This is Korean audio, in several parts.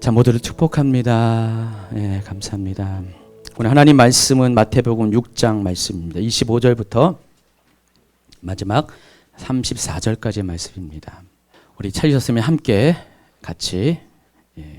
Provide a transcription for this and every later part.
자, 모두를 축복합니다. 예, 감사합니다. 오늘 하나님 말씀은 마태복음 6장 말씀입니다. 25절부터 마지막 34절까지의 말씀입니다. 우리 찾으셨으면 함께 같이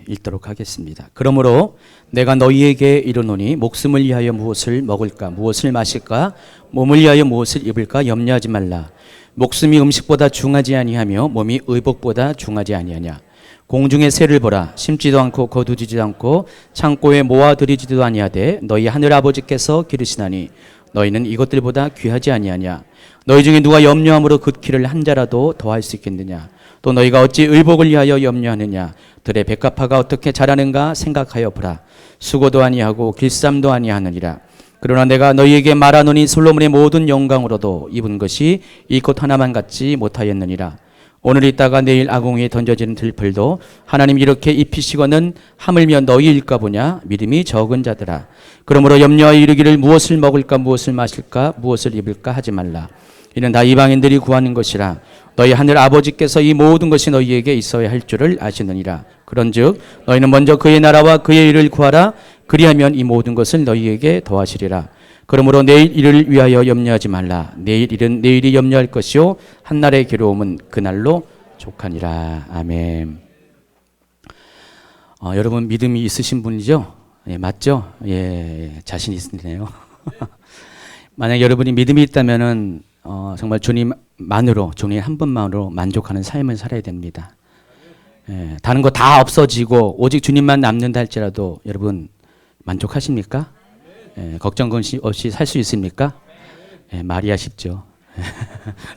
읽도록 하겠습니다. 그러므로 내가 너희에게 이르노니 목숨을 위하여 무엇을 먹을까 무엇을 마실까 몸을 위하여 무엇을 입을까 염려하지 말라. 목숨이 음식보다 중하지 아니하며 몸이 의복보다 중하지 아니하냐. 공중의 새를 보라. 심지도 않고 거두지도 않고 창고에 모아들이지도 아니하되 너희 하늘 아버지께서 기르시나니 너희는 이것들보다 귀하지 아니하냐. 너희 중에 누가 염려함으로 긋기를 한 자라도 더할 수 있겠느냐. 또 너희가 어찌 의복을 위하여 염려하느냐. 들의 백합화가 어떻게 자라는가 생각하여 보라. 수고도 아니하고 길쌈도 아니하느니라. 그러나 내가 너희에게 말하노니 솔로몬의 모든 영광으로도 입은 것이 이 꽃 하나만 같지 못하였느니라. 오늘 있다가 내일 아궁이에 던져지는 들풀도 하나님 이렇게 입히시거는 하물며 너희일까 보냐. 믿음이 적은 자들아. 그러므로 염려하여 이르기를 무엇을 먹을까 무엇을 마실까 무엇을 입을까 하지 말라. 이는 다 이방인들이 구하는 것이라. 너희 하늘 아버지께서 이 모든 것이 너희에게 있어야 할 줄을 아시느니라. 그런즉 너희는 먼저 그의 나라와 그의 일을 구하라. 그리하면 이 모든 것을 너희에게 더하시리라. 그러므로 내일 일을 위하여 염려하지 말라. 내일 일은 내일이 염려할 것이요 한날의 괴로움은 그날로 족하니라. 아멘. 여러분 믿음이 있으신 분이죠? 예, 맞죠? 예, 자신 있으네요. 만약 여러분이 믿음이 있다면은 정말 주님만으로 주님 한 분만으로 만족하는 삶을 살아야 됩니다. 예, 다른 거 다 없어지고 오직 주님만 남는다 할지라도 여러분 만족하십니까? 예, 걱정 없이 살 수 있습니까? 예, 말이야 쉽죠.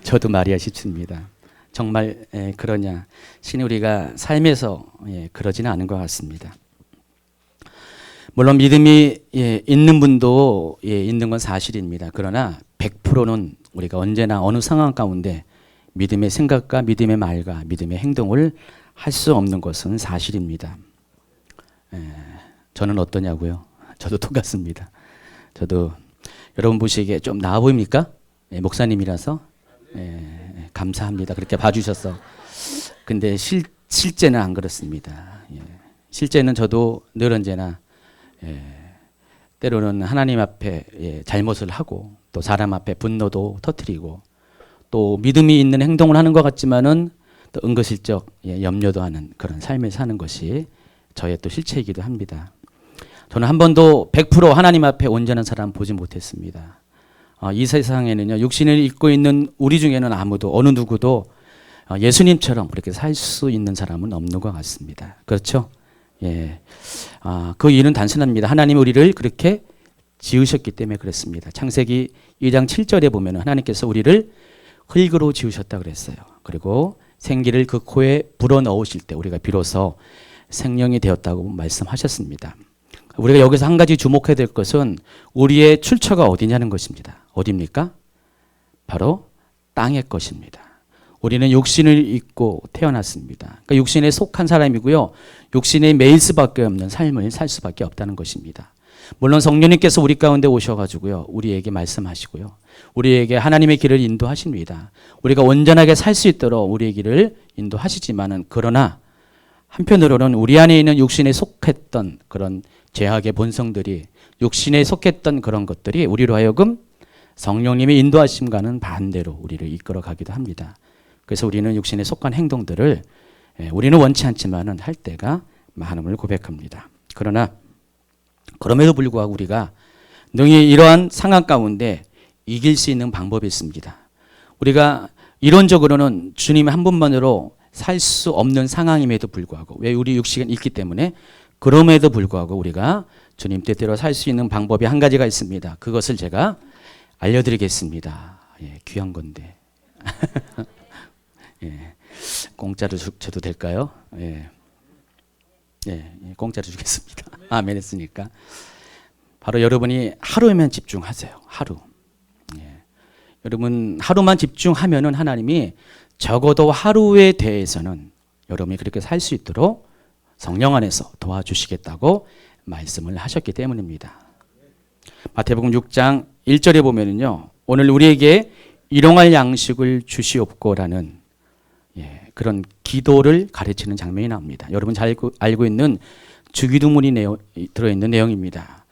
저도 말이야 쉽습니다. 정말 그러냐? 신이 우리가 삶에서 그러지는 않은 것 같습니다. 물론 믿음이 있는 분도 있는 건 사실입니다. 그러나 100%는 우리가 언제나 어느 상황 가운데 믿음의 생각과 믿음의 말과 믿음의 행동을 할 수 없는 것은 사실입니다. 저는 어떠냐고요? 저도 똑같습니다. 저도 여러분 보시기에 좀 나아 보입니까? 목사님이라서 감사합니다. 그렇게 봐주셔서. 근데 실제는 안 그렇습니다. 실제는 저도 늘 언제나 때로는 하나님 앞에 잘못을 하고 또 사람 앞에 분노도 터뜨리고 또 믿음이 있는 행동을 하는 것 같지만은 또 은근슬쩍 염려도 하는 그런 삶을 사는 것이 저의 또 실체이기도 합니다. 저는 한 번도 100% 하나님 앞에 온전한 사람 보지 못했습니다. 이 세상에는요, 육신을 입고 있는 우리 중에는 아무도 어느 누구도 예수님처럼 그렇게 살 수 있는 사람은 없는 것 같습니다. 그렇죠? 예. 그 이유는 단순합니다. 하나님이 우리를 그렇게 지으셨기 때문에 그렇습니다. 창세기 2장 7절에 보면 하나님께서 우리를 흙으로 지으셨다 그랬어요. 그리고 생기를 그 코에 불어넣으실 때 우리가 비로소 생명이 되었다고 말씀하셨습니다. 우리가 여기서 한 가지 주목해야 될 것은 우리의 출처가 어디냐는 것입니다. 어디입니까? 바로 땅의 것입니다. 우리는 육신을 입고 태어났습니다. 그러니까 육신에 속한 사람이고요. 육신에 매일 수밖에 없는 삶을 살 수밖에 없다는 것입니다. 물론 성령님께서 우리 가운데 오셔가지고요. 우리에게 말씀하시고요. 우리에게 하나님의 길을 인도하십니다. 우리가 온전하게 살 수 있도록 우리의 길을 인도하시지만은 그러나 한편으로는 우리 안에 있는 육신에 속했던 그런 죄악의 본성들이 육신에 속했던 그런 것들이 우리로 하여금 성령님의 인도하심과는 반대로 우리를 이끌어 가기도 합니다. 그래서 우리는 육신에 속한 행동들을 우리는 원치 않지만은 할 때가 많음을 고백합니다. 그러나 그럼에도 불구하고 우리가 능히 이러한 상황 가운데 이길 수 있는 방법이 있습니다. 우리가 이론적으로는 주님 한 분만으로 살 수 없는 상황임에도 불구하고 왜 우리 육신이 있기 때문에 그럼에도 불구하고 우리가 주님 뜻대로 살 수 있는 방법이 한 가지가 있습니다. 그것을 제가 알려드리겠습니다. 귀한 건데. 공짜로 줘도 될까요? 공짜로 주겠습니다. 아멘 했으니까. 바로 여러분이 하루에만 집중하세요. 하루. 여러분 하루만 집중하면은 하나님이 적어도 하루에 대해서는 여러분이 그렇게 살 수 있도록 성령 안에서 도와주시겠다고 말씀을 하셨기 때문입니다. 마태복음 6장 1절에 보면은요. 오늘 우리에게 일용할 양식을 주시옵고라는 그런 기도를 가르치는 장면이 나옵니다. 여러분 잘 알고 있는 주기도문이 들어있는 내용입니다.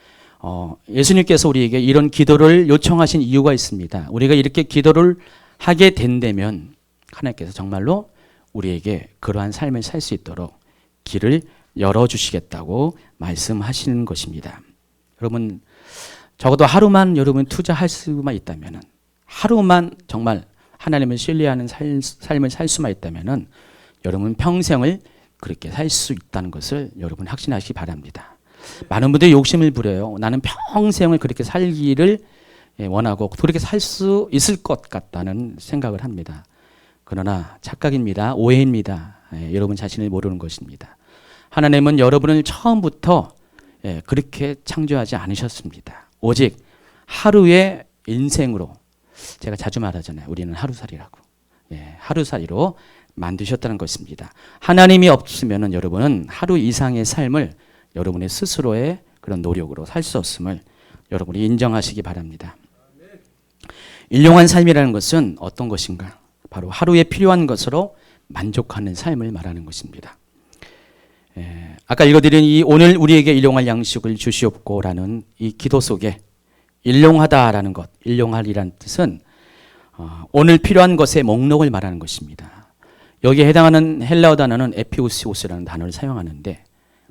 예수님께서 우리에게 이런 기도를 요청하신 이유가 있습니다. 우리가 이렇게 기도를 하게 된다면 하나님께서 정말로 우리에게 그러한 삶을 살 수 있도록 길을 열어주시겠다고 말씀하시는 것입니다. 여러분 적어도 하루만 여러분 투자할 수만 있다면, 하루만 정말 하나님을 신뢰하는 삶을 살 수만 있다면 여러분 평생을 그렇게 살 수 있다는 것을 여러분 확신하시기 바랍니다. 많은 분들이 욕심을 부려요. 나는 평생을 그렇게 살기를 원하고 그렇게 살 수 있을 것 같다는 생각을 합니다. 그러나 착각입니다. 오해입니다. 여러분 자신을 모르는 것입니다. 하나님은 여러분을 처음부터 그렇게 창조하지 않으셨습니다. 오직 하루의 인생으로, 제가 자주 말하잖아요. 우리는 하루살이라고. 하루살이로 만드셨다는 것입니다. 하나님이 없으면 여러분은 하루 이상의 삶을 여러분의 스스로의 그런 노력으로 살 수 없음을 여러분이 인정하시기 바랍니다. 일용한 삶이라는 것은 어떤 것인가? 바로 하루에 필요한 것으로 만족하는 삶을 말하는 것입니다. 아까 읽어드린 이 오늘 우리에게 일용할 양식을 주시옵고라는 이 기도 속에 일용하다라는 것, 일용할이라는 뜻은 오늘 필요한 것의 목록을 말하는 것입니다. 여기에 해당하는 헬라어 단어는 에피우시오스라는 단어를 사용하는데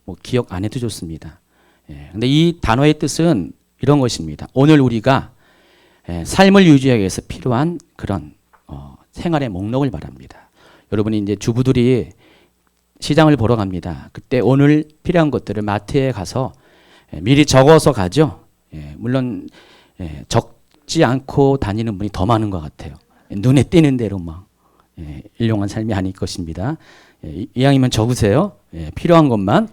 뭐 기억 안 해도 좋습니다. 근데 이 단어의 뜻은 이런 것입니다. 오늘 우리가 삶을 유지하기 위해서 필요한 그런 생활의 목록을 말합니다. 여러분이 이제 주부들이 시장을 보러 갑니다. 그때 오늘 필요한 것들을 마트에 가서 미리 적어서 가죠. 물론 적지 않고 다니는 분이 더 많은 것 같아요. 눈에 띄는 대로 막 일용한 삶이 아닐 것입니다. 이왕이면 적으세요. 필요한 것만.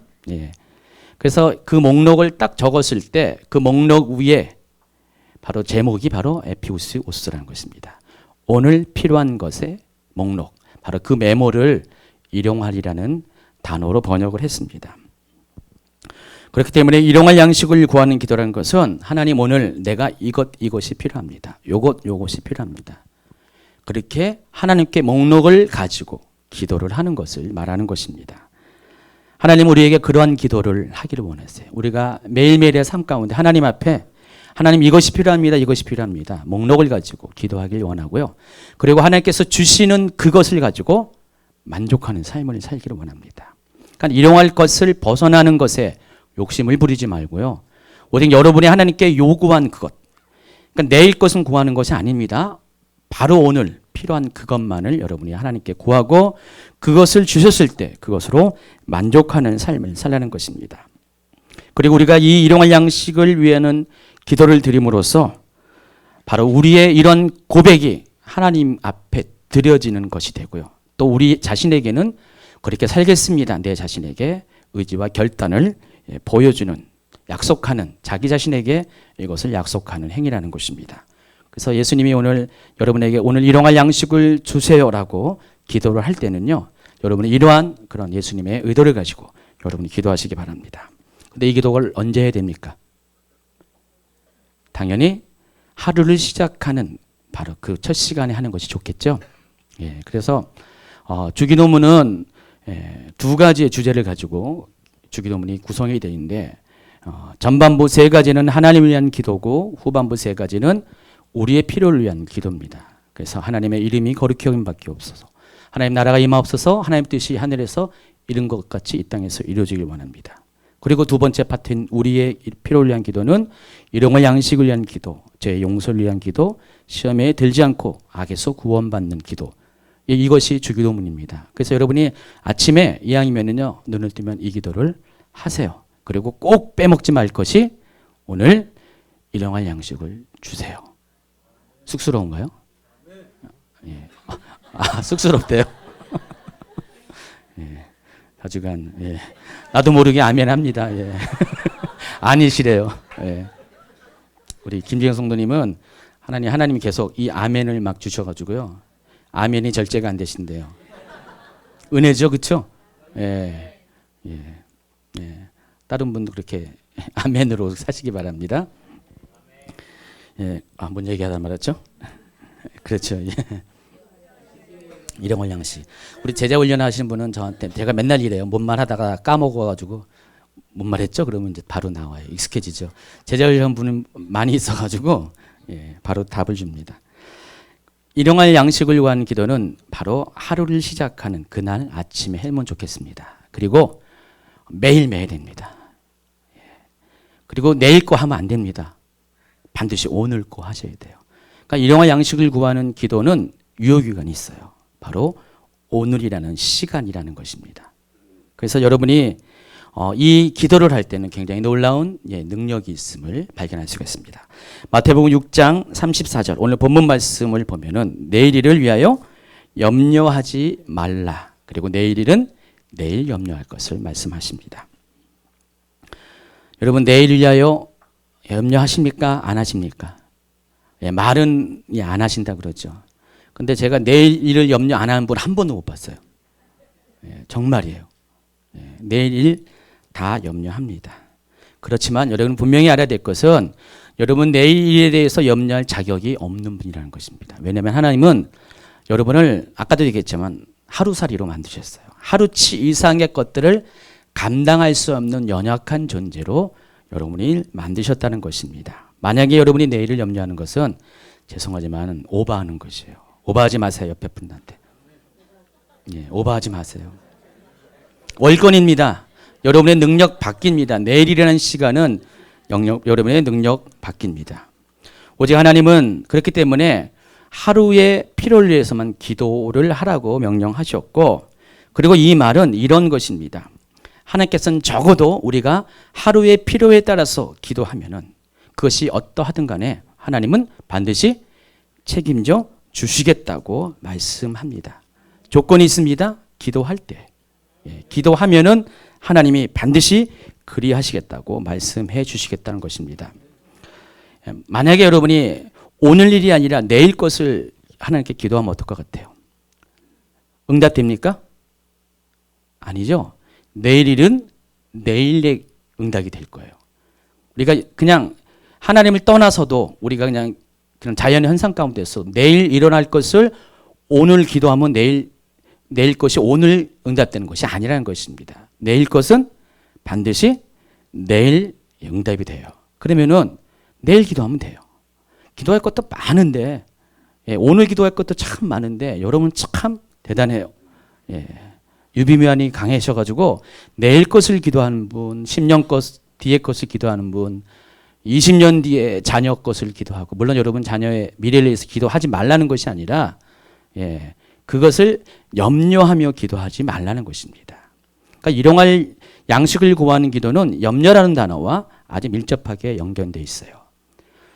그래서 그 목록을 딱 적었을 때 그 목록 위에 바로 제목이 바로 에피우시오스라는 것입니다. 오늘 필요한 것의 목록. 바로 그 메모를 일용할이라는 단어로 번역을 했습니다. 그렇기 때문에 일용할 양식을 구하는 기도라는 것은 하나님 오늘 내가 이것이 필요합니다. 요것이 필요합니다. 그렇게 하나님께 목록을 가지고 기도를 하는 것을 말하는 것입니다. 하나님 우리에게 그러한 기도를 하기를 원하세요. 우리가 매일매일의 삶 가운데 하나님 앞에 하나님 이것이 필요합니다. 이것이 필요합니다. 목록을 가지고 기도하길 원하고요. 그리고 하나님께서 주시는 그것을 가지고 만족하는 삶을 살기를 원합니다. 그러니까 일용할 것을 벗어나는 것에 욕심을 부리지 말고요. 오직 여러분이 하나님께 요구한 그것. 그러니까 내일 것은 구하는 것이 아닙니다. 바로 오늘 필요한 그것만을 여러분이 하나님께 구하고 그것을 주셨을 때 그것으로 만족하는 삶을 살라는 것입니다. 그리고 우리가 이 일용할 양식을 위해는 기도를 드림으로써 바로 우리의 이런 고백이 하나님 앞에 드려지는 것이 되고요. 또 우리 자신에게는 그렇게 살겠습니다. 내 자신에게 의지와 결단을 보여주는, 약속하는, 자기 자신에게 이것을 약속하는 행위라는 것입니다. 그래서 예수님이 오늘 여러분에게 오늘 일용할 양식을 주세요라고 기도를 할 때는요. 여러분이 이러한 그런 예수님의 의도를 가지고 여러분이 기도하시기 바랍니다. 근데 이 기도를 언제 해야 됩니까? 당연히 하루를 시작하는 바로 그 첫 시간에 하는 것이 좋겠죠. 그래서 주기도문은 두 가지의 주제를 가지고 주기도문이 구성이 되어 있는데 전반부 세 가지는 하나님을 위한 기도고 후반부 세 가지는 우리의 필요를 위한 기도입니다. 그래서 하나님의 이름이 거룩히 여김 받게 없어서 하나님 나라가 임하옵소서 하나님 뜻이 하늘에서 이룬 것 같이 이 땅에서 이루어지길 원합니다. 그리고 두 번째 파트인 우리의 필요를 위한 기도는 일용할 양식을 위한 기도, 죄의 용서를 위한 기도, 시험에 들지 않고 악에서 구원받는 기도. 이것이 주기도문입니다. 그래서 여러분이 아침에 이왕이면은요 눈을 뜨면 이 기도를 하세요. 그리고 꼭 빼먹지 말 것이 오늘 일용할 양식을 주세요. 쑥스러운가요? 예. 쑥스럽대요. 예. 하지간 나도 모르게 아멘 합니다. 예. 아니시래요. 예. 우리 김지영 성도님은 하나님이 계속 이 아멘을 막 주셔가지고요. 아멘이 절제가 안 되신대요. 은혜죠, 그렇죠? 예. 다른 분도 그렇게 아멘으로 사시기 바랍니다. 뭔 얘기하다 말았죠? 그렇죠. 예. 일용할 양식. 우리 제자 훈련 하시는 분은 저한테 제가 맨날 이래요. 뭔 말 하다가 까먹어가지고 뭔 말 했죠? 그러면 이제 바로 나와요. 익숙해지죠. 제자 훈련 분은 많이 있어가지고 예, 바로 답을 줍니다. 일용할 양식을 구하는 기도는 바로 하루를 시작하는 그날 아침에 해면 좋겠습니다. 그리고 매일매일 됩니다. 예. 그리고 내일 거 하면 안 됩니다. 반드시 오늘 거 하셔야 돼요. 그러니까 일용할 양식을 구하는 기도는 유효기간이 있어요. 바로 오늘이라는 시간이라는 것입니다. 그래서 여러분이 이 기도를 할 때는 굉장히 놀라운 능력이 있음을 발견할 수가 있습니다. 마태복음 6장 34절 오늘 본문 말씀을 보면은 내일 일을 위하여 염려하지 말라. 그리고 내일 일은 내일 염려할 것을 말씀하십니다. 여러분 내일 위하여 염려하십니까? 안 하십니까? 예, 말은 안 하신다 그러죠. 근데 제가 내일 일을 염려 안 하는 분 한 번도 못 봤어요. 예, 정말이에요. 예, 내일 일 다 염려합니다. 그렇지만 여러분 분명히 알아야 될 것은 여러분 내일 일에 대해서 염려할 자격이 없는 분이라는 것입니다. 왜냐하면 하나님은 여러분을 아까도 얘기했지만 하루살이로 만드셨어요. 하루치 이상의 것들을 감당할 수 없는 연약한 존재로 여러분이 만드셨다는 것입니다. 만약에 여러분이 내일을 염려하는 것은 죄송하지만 오버하는 것이에요. 오버하지 마세요. 옆에 분한테. 예, 오버하지 마세요. 월권입니다. 여러분의 능력 바뀝니다. 내일이라는 시간은 여러분의 능력 바뀝니다. 오직 하나님은 그렇기 때문에 하루의 필요를 위해서만 기도를 하라고 명령하셨고 그리고 이 말은 이런 것입니다. 하나님께서는 적어도 우리가 하루의 필요에 따라서 기도하면은 그것이 어떠하든 간에 하나님은 반드시 책임져 주시겠다고 말씀합니다. 조건이 있습니다. 기도할 때. 예, 기도하면은 하나님이 반드시 그리하시겠다고 말씀해 주시겠다는 것입니다. 예, 만약에 여러분이 오늘 일이 아니라 내일 것을 하나님께 기도하면 어떨 것 같아요? 응답됩니까? 아니죠. 내일 일은 내일의 응답이 될 거예요. 우리가 그냥 하나님을 떠나서도 우리가 그냥 자연의 현상 가운데서 내일 일어날 것을 오늘 기도하면 내일 것이 오늘 응답되는 것이 아니라는 것입니다. 내일 것은 반드시 내일 응답이 돼요. 그러면은 내일 기도하면 돼요. 기도할 것도 많은데 오늘 기도할 것도 참 많은데 여러분 참 대단해요. 유비묘한이 강해셔가지고 내일 것을 기도하는 분, 10년 것 뒤에 것을 기도하는 분, 20년 뒤에 자녀 것을 기도하고 물론 여러분 자녀의 미래를 위해서 기도하지 말라는 것이 아니라 그것을 염려하며 기도하지 말라는 것입니다. 그러니까 일용할 양식을 구하는 기도는 염려라는 단어와 아주 밀접하게 연결되어 있어요.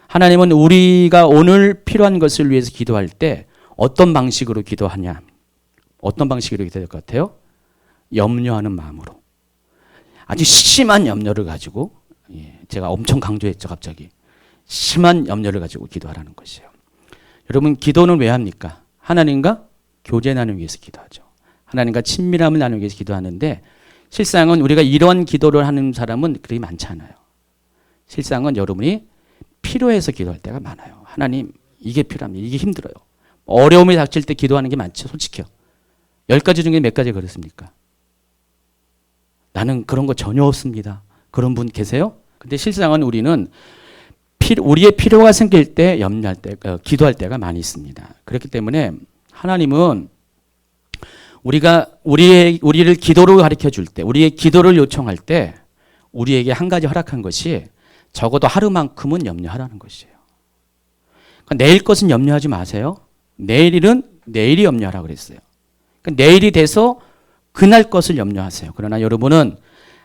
하나님은 우리가 오늘 필요한 것을 위해서 기도할 때 어떤 방식으로 기도하냐? 어떤 방식으로 기도할 것 같아요? 염려하는 마음으로. 아주 심한 염려를 가지고 제가 엄청 강조했죠. 갑자기. 심한 염려를 가지고 기도하라는 것이에요. 여러분 기도는 왜 합니까? 하나님과 교제 나누기 위해서 기도하죠. 하나님과 친밀함을 나누기 위해서 기도하는데 실상은 우리가 이런 기도를 하는 사람은 그렇게 많지 않아요. 실상은 여러분이 필요해서 기도할 때가 많아요. 하나님 이게 필요합니다. 이게 힘들어요. 어려움이 닥칠 때 기도하는 게 많죠. 솔직히요. 10가지 중에 몇 가지 그렇습니까? 나는 그런 거 전혀 없습니다. 그런 분 계세요? 근데 실상은 우리는 우리의 필요가 생길 때 염려할 때, 기도할 때가 많이 있습니다. 그렇기 때문에 하나님은 우리를 기도로 가르쳐 줄 때, 우리의 기도를 요청할 때 우리에게 한 가지 허락한 것이 적어도 하루만큼은 염려하라는 것이에요. 그러니까 내일 것은 염려하지 마세요. 내일 일은 내일이 염려하라고 그랬어요. 그러니까 내일이 돼서 그날 것을 염려하세요. 그러나 여러분은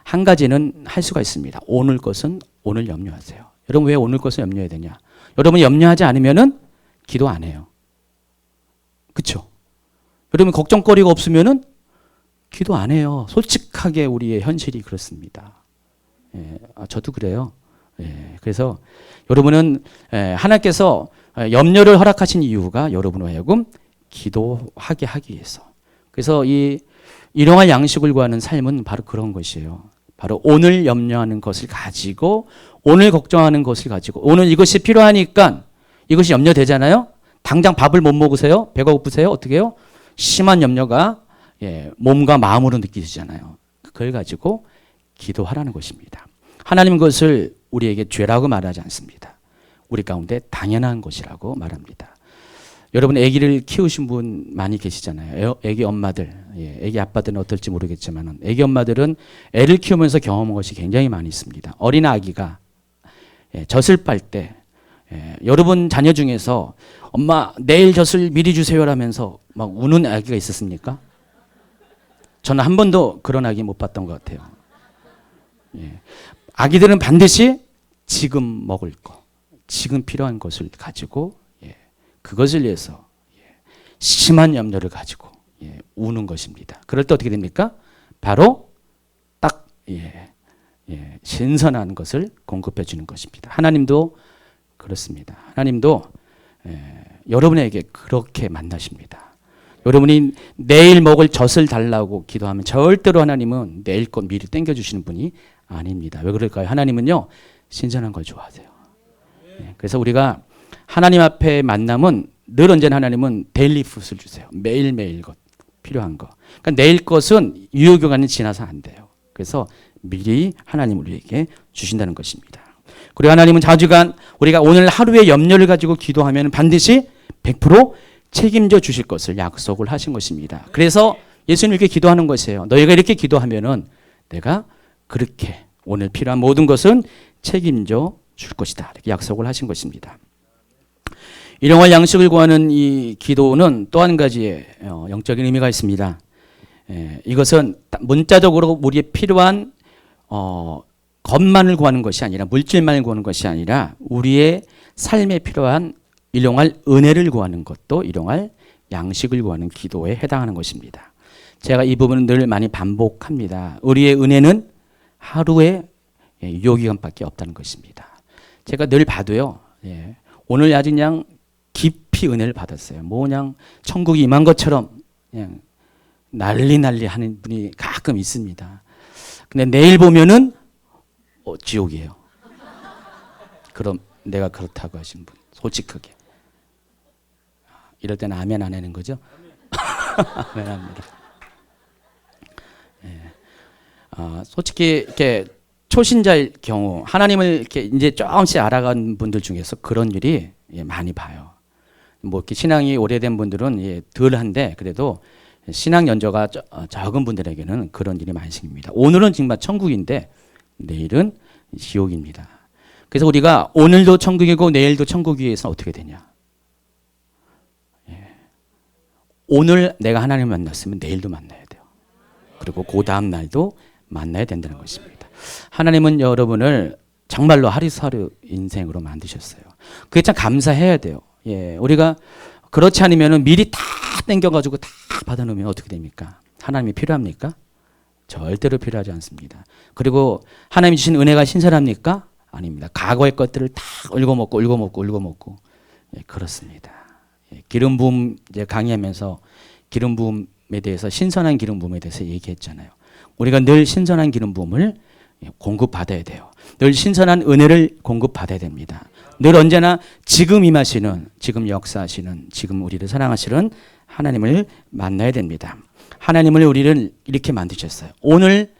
한 가지는 할 수가 있습니다. 오늘 것은 오늘 염려하세요. 여러분 왜 오늘 것을 염려해야 되냐? 여러분이 염려하지 않으면은 기도 안 해요. 그렇죠? 여러분 걱정거리가 없으면은 기도 안 해요. 솔직하게 우리의 현실이 그렇습니다. 저도 그래요. 그래서 여러분은 하나님께서 염려를 허락하신 이유가 여러분을 하여금 기도하게 하기 위해서. 그래서 이 일용할 양식을 구하는 삶은 바로 그런 것이에요. 바로 오늘 염려하는 것을 가지고 오늘 걱정하는 것을 가지고 오늘 이것이 필요하니까 이것이 염려되잖아요. 당장 밥을 못 먹으세요? 배가 고프세요? 어떻게 해요? 심한 염려가 몸과 마음으로 느껴지잖아요. 그걸 가지고 기도하라는 것입니다. 하나님은 그것을 우리에게 죄라고 말하지 않습니다. 우리 가운데 당연한 것이라고 말합니다. 여러분 아기를 키우신 분 많이 계시잖아요. 아기 엄마들, 아기 아빠들은 어떨지 모르겠지만 아기 엄마들은 애를 키우면서 경험한 것이 굉장히 많이 있습니다. 어린 아기가 젖을 빨 때 여러분 자녀 중에서 엄마 내일 젖을 미리 주세요라면서 막 우는 아기가 있었습니까? 저는 한 번도 그런 아기 못 봤던 것 같아요. 아기들은 반드시 지금 먹을 거, 지금 필요한 것을 가지고 그것을 위해서 심한 염려를 가지고 우는 것입니다. 그럴 때 어떻게 됩니까? 바로 딱 신선한 것을 공급해 주는 것입니다. 하나님도 그렇습니다. 하나님도 여러분에게 그렇게 만나십니다. 여러분이 내일 먹을 젖을 달라고 기도하면 절대로 하나님은 내일 것 미리 땡겨주시는 분이 아닙니다. 왜 그럴까요? 하나님은요 신선한 걸 좋아하세요. 그래서 우리가 하나님 앞에 만남은 늘 언제나 하나님은 데일리 푸드를 주세요. 매일매일 것 필요한 거. 그러니까 내일 것은 유효기간이 지나서 안 돼요. 그래서 미리 하나님 우리에게 주신다는 것입니다. 그리고 하나님은 자주간 우리가 오늘 하루의 염려를 가지고 기도하면 반드시 100% 책임져 주실 것을 약속을 하신 것입니다. 그래서 예수님 이렇게 기도하는 것이에요. 너희가 이렇게 기도하면은 내가 그렇게 오늘 필요한 모든 것은 책임져 줄 것이다. 이렇게 약속을 하신 것입니다. 일용할 양식을 구하는 이 기도는 또 한 가지의 영적인 의미가 있습니다. 이것은 문자적으로 우리의 필요한 것만을 구하는 것이 아니라 물질만을 구하는 것이 아니라 우리의 삶에 필요한 일용할 은혜를 구하는 것도 일용할 양식을 구하는 기도에 해당하는 것입니다. 제가 이 부분은 늘 많이 반복합니다. 우리의 은혜는 하루의 유효기간밖에 없다는 것입니다. 제가 늘 봐도요. 오늘 아주 그냥 깊이 은혜를 받았어요. 뭐 그냥 천국이 임한 것처럼 그냥 난리 하는 분이 가끔 있습니다. 근데 내일 보면은 지옥이에요. 그럼 내가 그렇다고 하신 분 솔직하게 이럴 때는 아멘 안 하는 거죠? 아멘 합니다. 솔직히 이렇게 초신자일 경우 하나님을 이렇게 이제 조금씩 알아간 분들 중에서 그런 일이 많이 봐요. 뭐 이렇게 신앙이 오래된 분들은 덜한데 그래도 신앙 연조가 적은 분들에게는 그런 일이 많이 생깁니다. 오늘은 정말 천국인데 내일은 지옥입니다. 그래서 우리가 오늘도 천국이고 내일도 천국이에서 어떻게 되냐? 오늘 내가 하나님을 만났으면 내일도 만나야 돼요. 그리고 그 다음 날도 만나야 된다는 것입니다. 하나님은 여러분을 정말로 하루하루 인생으로 만드셨어요. 그게 참 감사해야 돼요. 우리가 그렇지 않으면 미리 다 땡겨가지고 다 받아놓으면 어떻게 됩니까? 하나님이 필요합니까? 절대로 필요하지 않습니다. 그리고 하나님이 주신 은혜가 신선합니까? 아닙니다. 과거의 것들을 다 울고먹고 그렇습니다. 기름 부음 이제 강의하면서 기름 부음에 대해서 신선한 기름 부음에 대해서 얘기했잖아요. 우리가 늘 신선한 기름 부음을 공급받아야 돼요. 늘 신선한 은혜를 공급받아야 됩니다. 늘 언제나 지금 임하시는, 지금 역사하시는, 지금 우리를 사랑하시는 하나님을 만나야 됩니다. 하나님을 우리를 이렇게 만드셨어요. 오늘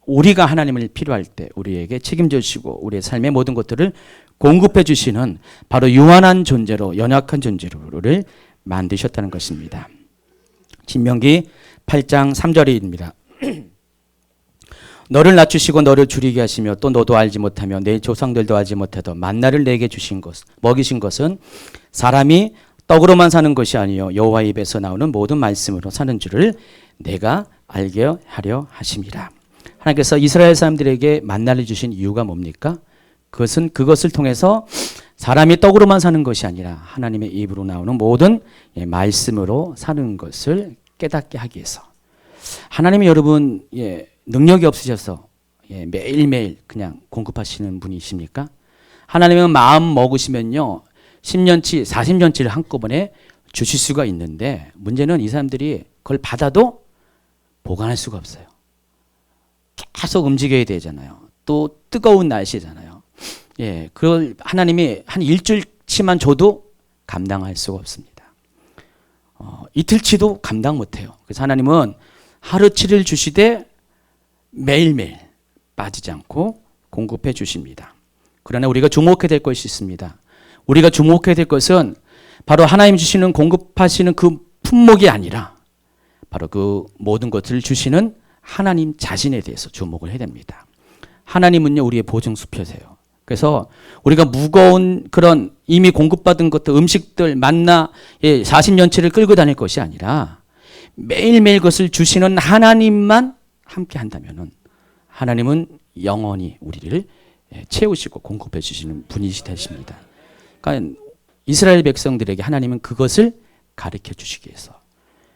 우리가 하나님을 필요할 때 우리에게 책임져 주시고 우리의 삶의 모든 것들을 공급해 주시는 바로 유한한 존재로 연약한 존재로를 만드셨다는 것입니다. 신명기 8장 3절입니다. 너를 낮추시고 너를 줄이게 하시며 또 너도 알지 못하며 내 조상들도 알지 못해도 만나를 내게 주신 것 먹이신 것은 사람이 떡으로만 사는 것이 아니요 여호와 입에서 나오는 모든 말씀으로 사는 줄을 내가 알게 하려 하심이라. 하나님께서 이스라엘 사람들에게 만나를 주신 이유가 뭡니까? 그것은 그것을 통해서 사람이 떡으로만 사는 것이 아니라 하나님의 입으로 나오는 모든 말씀으로 사는 것을 깨닫게 하기 위해서. 하나님이 여러분 능력이 없으셔서 매일매일 그냥 공급하시는 분이십니까? 하나님은 마음 먹으시면요 10년치 40년치를 한꺼번에 주실 수가 있는데 문제는 이 사람들이 그걸 받아도 보관할 수가 없어요. 계속 움직여야 되잖아요. 또 뜨거운 날씨잖아요. 그걸 하나님이 한 일주일치만 줘도 감당할 수가 없습니다. 이틀치도 감당 못해요. 그래서 하나님은 하루치를 주시되 매일매일 빠지지 않고 공급해 주십니다. 그러나 우리가 주목해야 될 것이 있습니다. 우리가 주목해야 될 것은 바로 하나님 주시는 공급하시는 그 품목이 아니라 바로 그 모든 것을 주시는 하나님 자신에 대해서 주목을 해야 됩니다. 하나님은요, 우리의 보증수표세요. 그래서 우리가 무거운 그런 이미 공급받은 것들, 음식들, 만나 40년치를 끌고 다닐 것이 아니라 매일매일 그것을 주시는 하나님만 함께 한다면은 하나님은 영원히 우리를 채우시고 공급해 주시는 분이시 되십니다. 그러니까 이스라엘 백성들에게 하나님은 그것을 가르쳐 주시기 위해서.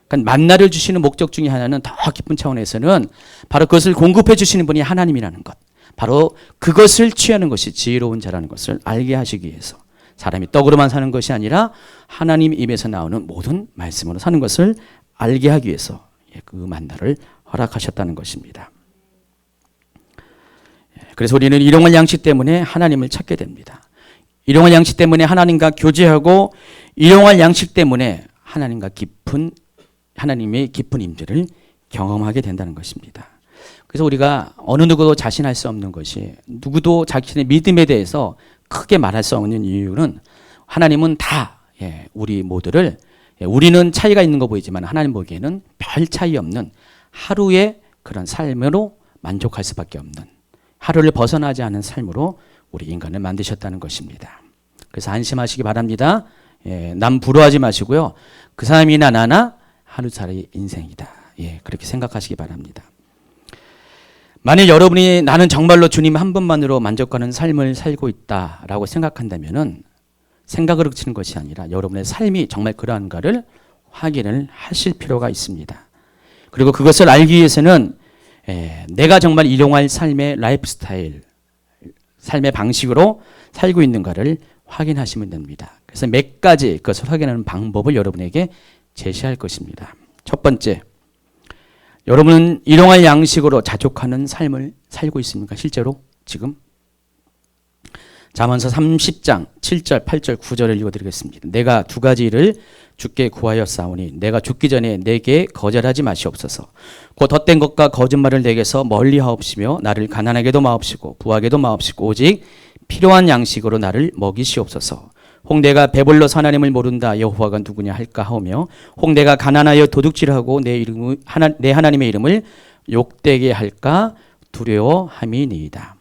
그러니까 만나를 주시는 목적 중에 하나는 더 깊은 차원에서는 바로 그것을 공급해 주시는 분이 하나님이라는 것. 바로 그것을 취하는 것이 지혜로운 자라는 것을 알게 하시기 위해서 사람이 떡으로만 사는 것이 아니라 하나님 입에서 나오는 모든 말씀으로 사는 것을 알게 하기 위해서 그 만나를 허락하셨다는 것입니다. 그래서 우리는 일용할 양식 때문에 하나님을 찾게 됩니다. 일용할 양식 때문에 하나님과 교제하고 일용할 양식 때문에 하나님의 깊은 임재를 경험하게 된다는 것입니다. 그래서 우리가 어느 누구도 자신할 수 없는 것이 누구도 자신의 믿음에 대해서 크게 말할 수 없는 이유는 하나님은 다 우리 모두를 우리는 차이가 있는 거 보이지만 하나님 보기에는 별 차이 없는 하루의 그런 삶으로 만족할 수밖에 없는 하루를 벗어나지 않은 삶으로 우리 인간을 만드셨다는 것입니다. 그래서 안심하시기 바랍니다. 남 부러워하지 마시고요. 그 사람이나 나나 하루살이 인생이다. 그렇게 생각하시기 바랍니다. 만일 여러분이 나는 정말로 주님 한 분만으로 만족하는 삶을 살고 있다라고 생각한다면은 생각을 그치는 것이 아니라 여러분의 삶이 정말 그러한가를 확인을 하실 필요가 있습니다. 그리고 그것을 알기 위해서는 내가 정말 일용할 삶의 라이프 스타일, 삶의 방식으로 살고 있는가를 확인하시면 됩니다. 그래서 몇 가지 그것을 확인하는 방법을 여러분에게 제시할 것입니다. 첫 번째, 여러분은 일용할 양식으로 자족하는 삶을 살고 있습니까? 실제로 지금? 잠언서 30장 7절 8절 9절을 읽어드리겠습니다. 내가 두 가지 일을 주께 구하였사오니 내가 죽기 전에 내게 거절하지 마시옵소서. 곧 헛된 것과 거짓말을 내게서 멀리하옵시며 나를 가난하게도 마옵시고 부하게도 마옵시고 오직 필요한 양식으로 나를 먹이시옵소서. 혹 내가 배불러서 하나님을 모른다 여호와가 누구냐 할까 하오며 혹 내가 가난하여 도둑질하고 내 하나님의 이름을 욕되게 할까 두려워함이니이다.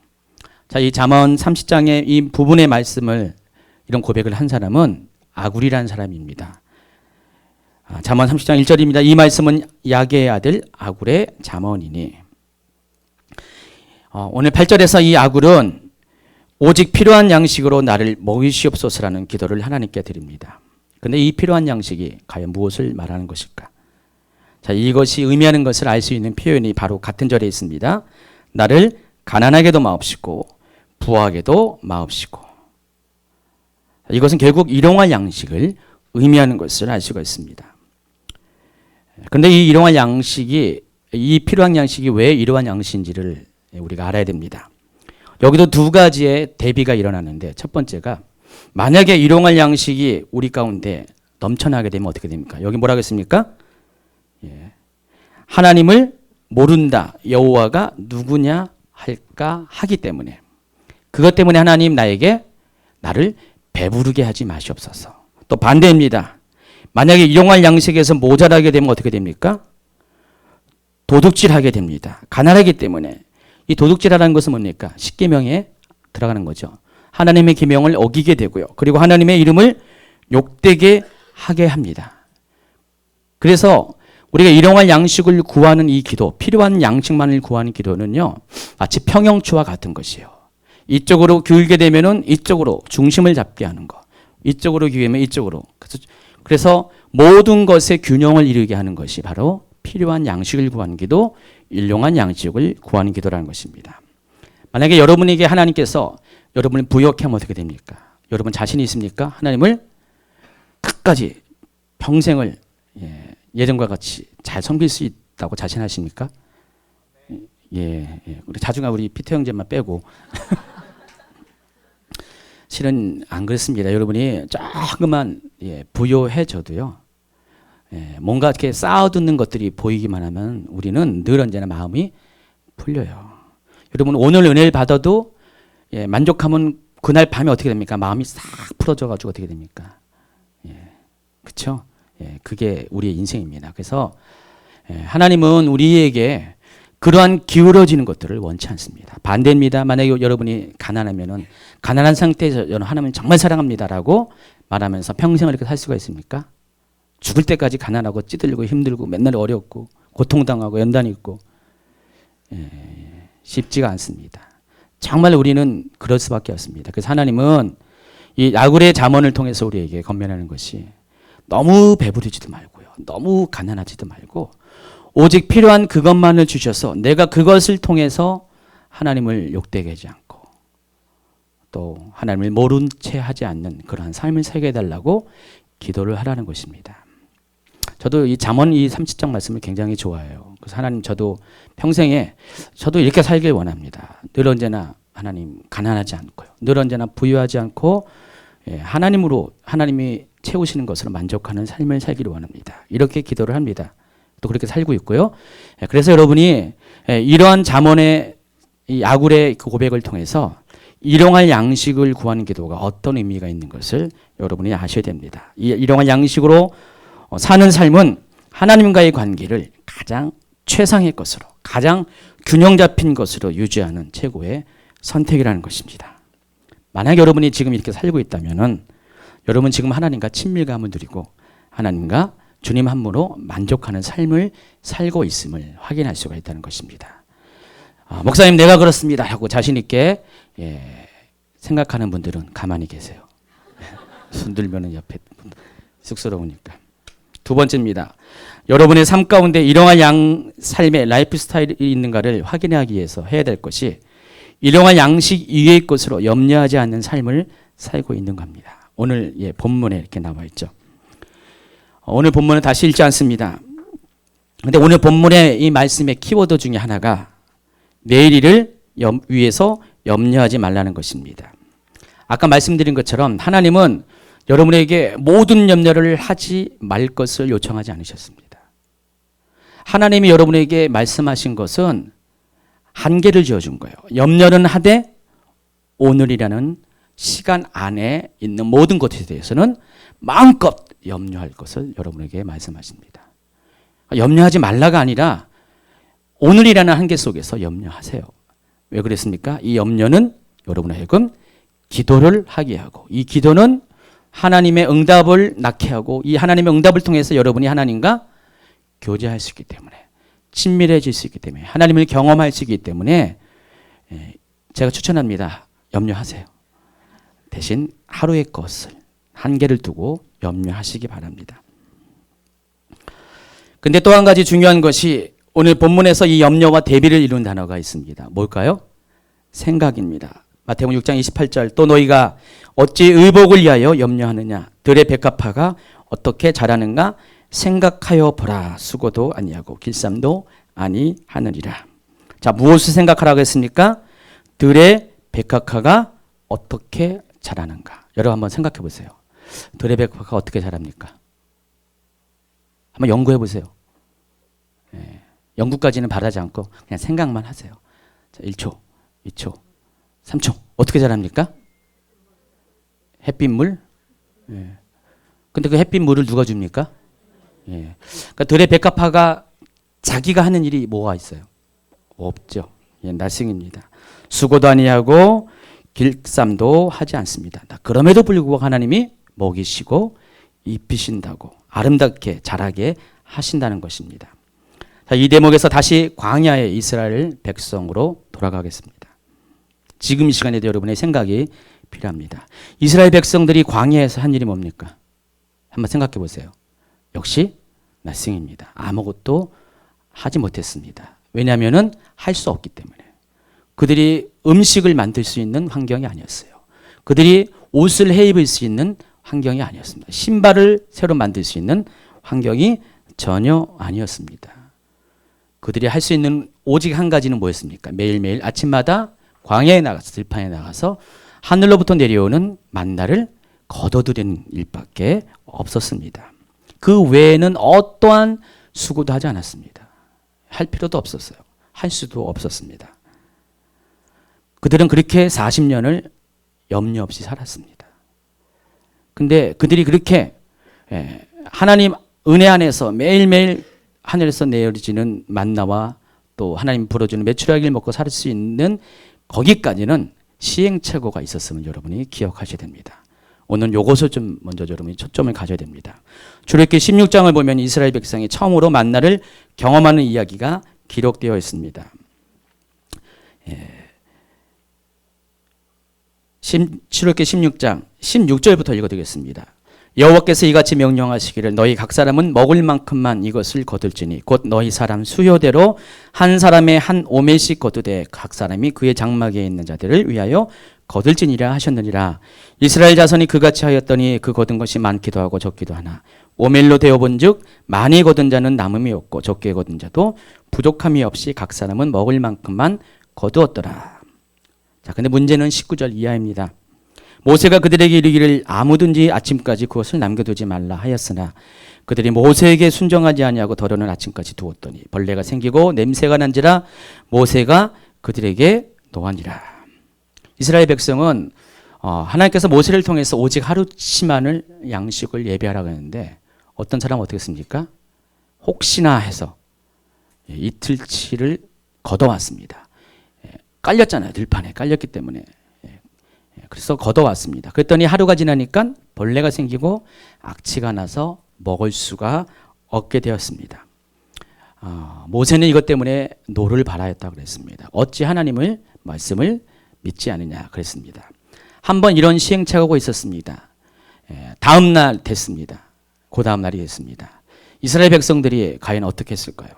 자, 이 잠언 30장의 이 부분의 말씀을 이런 고백을 한 사람은 아굴이라는 사람입니다. 잠언 30장 1절입니다. 이 말씀은 야게의 아들 아굴의 잠언이니. 오늘 8절에서 이 아굴은 오직 필요한 양식으로 나를 먹이시옵소서라는 기도를 하나님께 드립니다. 그런데 이 필요한 양식이 과연 무엇을 말하는 것일까? 자, 이것이 의미하는 것을 알 수 있는 표현이 바로 같은 절에 있습니다. 나를 가난하게도 마옵시고 부하게도 마옵시고. 이것은 결국 일용할 양식을 의미하는 것을 알 수가 있습니다. 그런데 이 일용할 양식이, 이 필요한 양식이 왜 이러한 양식인지를 우리가 알아야 됩니다. 여기도 두 가지의 대비가 일어나는데 첫 번째가 만약에 일용할 양식이 우리 가운데 넘쳐나게 되면 어떻게 됩니까? 여기 뭐라고 했습니까? 하나님을 모른다. 여호와가 누구냐 할까 하기 때문에 그것 때문에 하나님 나를 배부르게 하지 마시옵소서. 또 반대입니다. 만약에 일용할 양식에서 모자라게 되면 어떻게 됩니까? 도둑질하게 됩니다. 가난하기 때문에. 이 도둑질하라는 것은 뭡니까? 십계명에 들어가는 거죠. 하나님의 계명을 어기게 되고요. 그리고 하나님의 이름을 욕되게 하게 합니다. 그래서 우리가 일용할 양식을 구하는 이 기도, 필요한 양식만을 구하는 기도는요, 마치 평형추와 같은 것이에요. 이쪽으로 기울게 되면은 이쪽으로 중심을 잡게 하는 거. 이쪽으로 기울면 이쪽으로. 그래서 모든 것의 균형을 이루게 하는 것이 바로 필요한 양식을 구하는 기도, 일용할 양식을 구하는 기도라는 것입니다. 만약에 여러분에게 하나님께서 여러분을 부욕해 하면 어떻게 됩니까? 여러분 자신이 있습니까? 하나님을 끝까지 평생을 예전과 같이 잘 섬길 수 있다고 자신하십니까? 우리 자중한 우리 피터 형제만 빼고 실은 안 그렇습니다. 여러분이 조금만 부요해져도요, 뭔가 이렇게 쌓아두는 것들이 보이기만 하면 우리는 늘 언제나 마음이 풀려요. 여러분 오늘 은혜를 받아도 만족하면 그날 밤에 어떻게 됩니까? 마음이 싹 풀어져가지고 어떻게 됩니까? 그렇죠? 그게 우리의 인생입니다. 그래서 하나님은 우리에게 그러한 기울어지는 것들을 원치 않습니다. 반대입니다. 만약에 여러분이 가난하면은 가난한 상태에서 저는 하나님 정말 사랑합니다라고 말하면서 평생을 이렇게 살 수가 있습니까? 죽을 때까지 가난하고 찌들고 힘들고 맨날 어렵고 고통당하고 연단이 있고 쉽지가 않습니다. 정말 우리는 그럴 수밖에 없습니다. 그래서 하나님은 이 야굴의 잠언을 통해서 우리에게 권면하는 것이 너무 배부르지도 말고요. 너무 가난하지도 말고 오직 필요한 그것만을 주셔서 내가 그것을 통해서 하나님을 욕되게 하지 않고 또 하나님을 모른 채 하지 않는 그러한 삶을 살게 해달라고 기도를 하라는 것입니다. 저도 이 잠언 이 30장 말씀을 굉장히 좋아해요. 그래서 하나님 저도 평생에 저도 이렇게 살길 원합니다. 늘 언제나 하나님 가난하지 않고요. 늘 언제나 부유하지 않고 하나님으로 하나님이 채우시는 것으로 만족하는 삶을 살기를 원합니다. 이렇게 기도를 합니다. 또 그렇게 살고 있고요. 그래서 여러분이 이러한 잠언의 이 야굴의 그 고백을 통해서 일용할 양식을 구하는 기도가 어떤 의미가 있는 것을 여러분이 아셔야 됩니다. 이 일용할 양식으로 사는 삶은 하나님과의 관계를 가장 최상의 것으로 가장 균형 잡힌 것으로 유지하는 최고의 선택이라는 것입니다. 만약 여러분이 지금 이렇게 살고 있다면은 여러분 지금 하나님과 친밀감을 누리고 하나님과 주님 한 분으로 만족하는 삶을 살고 있음을 확인할 수가 있다는 것입니다. 목사님 내가 그렇습니다 하고 자신 있게 생각하는 분들은 가만히 계세요. 손 들면은 옆에 쑥스러우니까. 두 번째입니다. 여러분의 삶 가운데 일용할 삶의 라이프 스타일이 있는가를 확인하기 위해서 해야 될 것이 일용할 양식 이외의 것으로 염려하지 않는 삶을 살고 있는 겁니다. 오늘 본문에 이렇게 나와 있죠. 오늘 본문은 다시 읽지 않습니다. 근데 오늘 본문의 이 말씀의 키워드 중에 하나가 내일 일을 위해서 염려하지 말라는 것입니다. 아까 말씀드린 것처럼 하나님은 여러분에게 모든 염려를 하지 말 것을 요청하지 않으셨습니다. 하나님이 여러분에게 말씀하신 것은 한계를 지어준 거예요. 염려는 하되 오늘이라는 시간 안에 있는 모든 것에 대해서는 마음껏 염려할 것을 여러분에게 말씀하십니다. 염려하지 말라가 아니라 오늘이라는 한계 속에서 염려하세요. 왜 그랬습니까? 이 염려는 여러분 하여금 기도를 하게 하고 이 기도는 하나님의 응답을 낳게 하고 이 하나님의 응답을 통해서 여러분이 하나님과 교제할 수 있기 때문에 친밀해질 수 있기 때문에 하나님을 경험할 수 있기 때문에 제가 추천합니다. 염려하세요. 대신 하루의 것을 한계를 두고 염려하시기 바랍니다. 근데 또 한 가지 중요한 것이 오늘 본문에서 이 염려와 대비를 이룬 단어가 있습니다. 뭘까요? 생각입니다. 마태복음 6장 28절 또 너희가 어찌 의복을 위하여 염려하느냐 들의 백합화가 어떻게 자라는가 생각하여 보라 수고도 아니하고 길쌈도 아니하느니라. 자, 무엇을 생각하라고 했습니까? 들의 백합화가 어떻게 자라는가. 여러분 한번 생각해 보세요. 들의 백합화가 어떻게 자랍니까? 한번 연구해 보세요. 연구까지는 바라지 않고 그냥 생각만 하세요. 자, 1초, 2초, 3초. 어떻게 자랍니까? 햇빛물? 근데 그 햇빛물을 누가 줍니까? 그러니까 들의 백합화가 자기가 하는 일이 뭐가 있어요? 없죠. 날쌘입니다. 수고도 아니하고 길쌈도 하지 않습니다. 그럼에도 불구하고 하나님이 먹이시고 입히신다고 아름답게 자라게 하신다는 것입니다. 자, 이 대목에서 다시 광야의 이스라엘 백성으로 돌아가겠습니다. 지금 이 시간에도 여러분의 생각이 필요합니다. 이스라엘 백성들이 광야에서 한 일이 뭡니까? 한번 생각해 보세요. 역시 낯승입니다. 아무것도 하지 못했습니다. 왜냐하면 할 수 없기 때문에. 그들이 음식을 만들 수 있는 환경이 아니었어요. 그들이 옷을 해 입을 수 있는 환경이 아니었습니다. 신발을 새로 만들 수 있는 환경이 전혀 아니었습니다. 그들이 할 수 있는 오직 한 가지는 뭐였습니까? 매일매일 아침마다 광야에 나가서 들판에 나가서 하늘로부터 내려오는 만나를 거둬들이는 일밖에 없었습니다. 그 외에는 어떠한 수고도 하지 않았습니다. 할 필요도 없었어요. 할 수도 없었습니다. 그들은 그렇게 40년을 염려 없이 살았습니다. 근데 그들이 그렇게 하나님 은혜 안에서 매일매일 하늘에서 내려지는 만나와 또 하나님 불어주는 메추라기를 먹고 살 수 있는 거기까지는 시행착오가 있었으면 여러분이 기억하셔야 됩니다. 오늘 요것을 좀 먼저 여러분이 초점을 가져야 됩니다. 출애굽기 16장을 보면 이스라엘 백성이 처음으로 만나를 경험하는 이야기가 기록되어 있습니다. 출애굽기 16장 16절부터 읽어드리겠습니다. 여호와께서 이같이 명령하시기를 너희 각 사람은 먹을 만큼만 이것을 거둘지니 곧 너희 사람 수요대로 한 사람의 한 오멜씩 거두되 각 사람이 그의 장막에 있는 자들을 위하여 거둘지니라 하셨느니라. 이스라엘 자손이 그같이 하였더니 그 거둔 것이 많기도 하고 적기도 하나 오멜로 되어본즉 많이 거둔 자는 남음이 없고 적게 거둔 자도 부족함이 없이 각 사람은 먹을 만큼만 거두었더라. 자, 근데 문제는 19절 이하입니다. 모세가 그들에게 이르기를 아무든지 아침까지 그것을 남겨두지 말라 하였으나 그들이 모세에게 순종하지 아니하고 더러는 아침까지 두었더니 벌레가 생기고 냄새가 난지라 모세가 그들에게 노하니라. 이스라엘 백성은 하나님께서 모세를 통해서 오직 하루치만을 양식을 예배하라고 했는데 어떤 사람은 어떻게 했습니까? 혹시나 해서 이틀치를 걷어왔습니다. 깔렸잖아요. 들판에 깔렸기 때문에. 그래서 걷어왔습니다. 그랬더니 하루가 지나니까 벌레가 생기고 악취가 나서 먹을 수가 없게 되었습니다. 모세는 이것 때문에 노를 바라였다고 그랬습니다. 어찌 하나님을 말씀을 믿지 않느냐 그랬습니다. 한번 이런 시행착오가 있었습니다. 다음 날 됐습니다. 그 다음 날이 됐습니다. 이스라엘 백성들이 과연 어떻게 했을까요?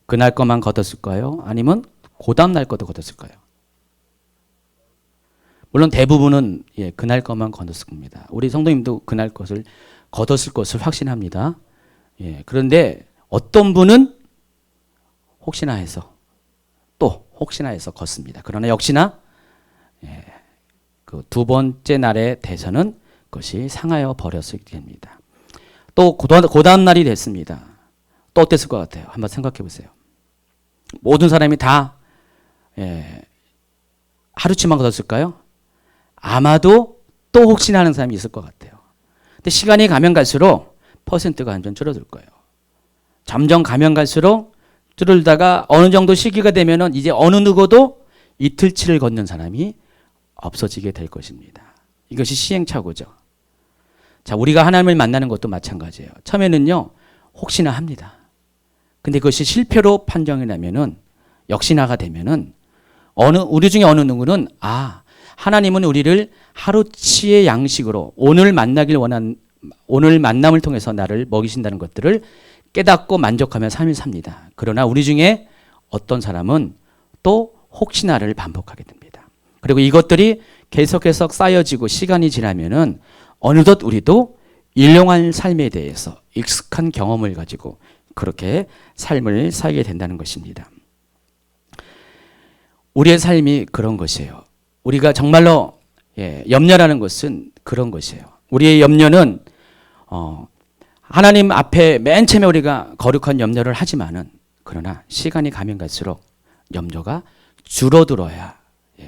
그날 것만 걷었을까요? 아니면 그 다음 날 것도 걷었을까요? 물론 대부분은 그날 것만 걷었을 겁니다. 우리 성도님도 그날 것을 걷었을 것을 확신합니다. 그런데 어떤 분은 혹시나 해서 또 혹시나 해서 걷습니다. 그러나 역시나 그 두 번째 날에 돼서는 그것이 상하여 버렸을 됩니다. 또 그 다음 날이 됐습니다. 또 어땠을 것 같아요? 한번 생각해 보세요. 모든 사람이 다 하루치만 걷었을까요? 아마도 또 혹시나 하는 사람이 있을 것 같아요. 근데 시간이 가면 갈수록 퍼센트가 점점 줄어들 거예요. 점점 가면 갈수록 줄어들다가 어느 정도 시기가 되면은 이제 어느 누구도 이틀치를 걷는 사람이 없어지게 될 것입니다. 이것이 시행착오죠. 자, 우리가 하나님을 만나는 것도 마찬가지예요. 처음에는요, 혹시나 합니다. 근데 그것이 실패로 판정이 나면은 역시나가 되면은 우리 중에 어느 누구는 하나님은 우리를 하루치의 양식으로 오늘 만남을 통해서 나를 먹이신다는 것들을 깨닫고 만족하며 삶을 삽니다. 그러나 우리 중에 어떤 사람은 또 혹시나를 반복하게 됩니다. 그리고 이것들이 계속해서 쌓여지고 시간이 지나면은 어느덧 우리도 일용할 삶에 대해서 익숙한 경험을 가지고 그렇게 삶을 살게 된다는 것입니다. 우리의 삶이 그런 것이에요. 우리가 정말로 염려라는 것은 그런 것이에요. 우리의 염려는 하나님 앞에 맨 처음에 우리가 거룩한 염려를 하지만은 그러나 시간이 가면 갈수록 염려가 줄어들어야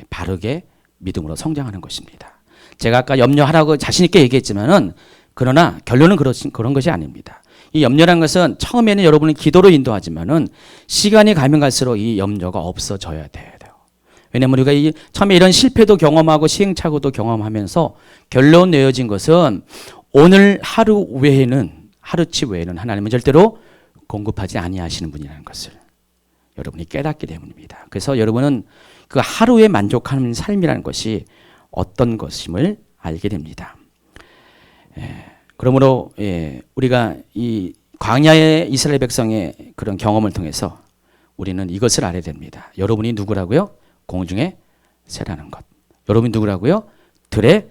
바르게 믿음으로 성장하는 것입니다. 제가 아까 염려하라고 자신 있게 얘기했지만은 그러나 결론은 그런 것이 아닙니다. 이 염려라는 것은 처음에는 여러분이 기도로 인도하지만은 시간이 가면 갈수록 이 염려가 없어져야 돼요. 왜냐하면 우리가 처음에 이런 실패도 경험하고 시행착오도 경험하면서 결론 내어진 것은 오늘 하루치 외에는 하나님은 절대로 공급하지 아니하시는 분이라는 것을 여러분이 깨닫게 때문입니다. 그래서 여러분은 그 하루에 만족하는 삶이라는 것이 어떤 것임을 알게 됩니다. 그러므로 우리가 이 광야의 이스라엘 백성의 그런 경험을 통해서 우리는 이것을 알아야 됩니다. 여러분이 누구라고요? 공중의 새라는 것. 여러분이 누구라고요? 들의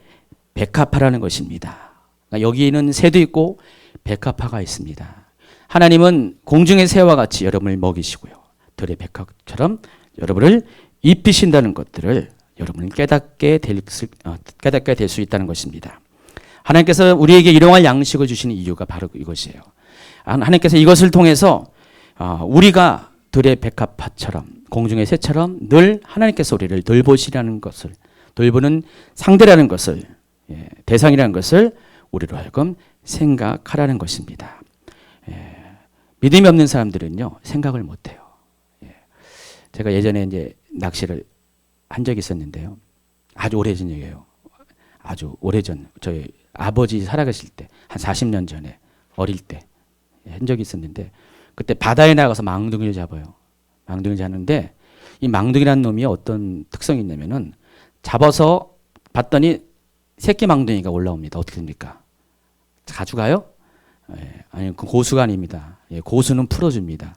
백합화라는 것입니다. 그러니까 여기에는 새도 있고 백합화가 있습니다. 하나님은 공중의 새와 같이 여러분을 먹이시고요. 들의 백합처럼 여러분을 입히신다는 것들을 여러분은 깨닫게 될 수 있다는 것입니다. 하나님께서 우리에게 일용할 양식을 주시는 이유가 바로 이것이에요. 하나님께서 이것을 통해서 우리가 들의 백합화처럼 공중의 새처럼 늘 하나님께서 우리를 돌보시라는 것을, 돌보는 상대라는 것을, 대상이라는 것을 우리로 하여금 생각하라는 것입니다. 믿음이 없는 사람들은요, 생각을 못해요. 제가 예전에 이제 낚시를 한 적이 있었는데요. 아주 오래전 얘기예요. 아주 오래전, 저희 아버지 살아계실 때, 한 40년 전에, 어릴 때 한 적이 있었는데, 그때 바다에 나가서 망둥이를 잡아요. 망둥이를 잡는데, 이 망둥이라는 놈이 어떤 특성이 있냐면은, 잡아서 봤더니 새끼 망둥이가 올라옵니다. 어떻게 됩니까? 가져가요? 아니, 그 고수가 아닙니다. 고수는 풀어줍니다.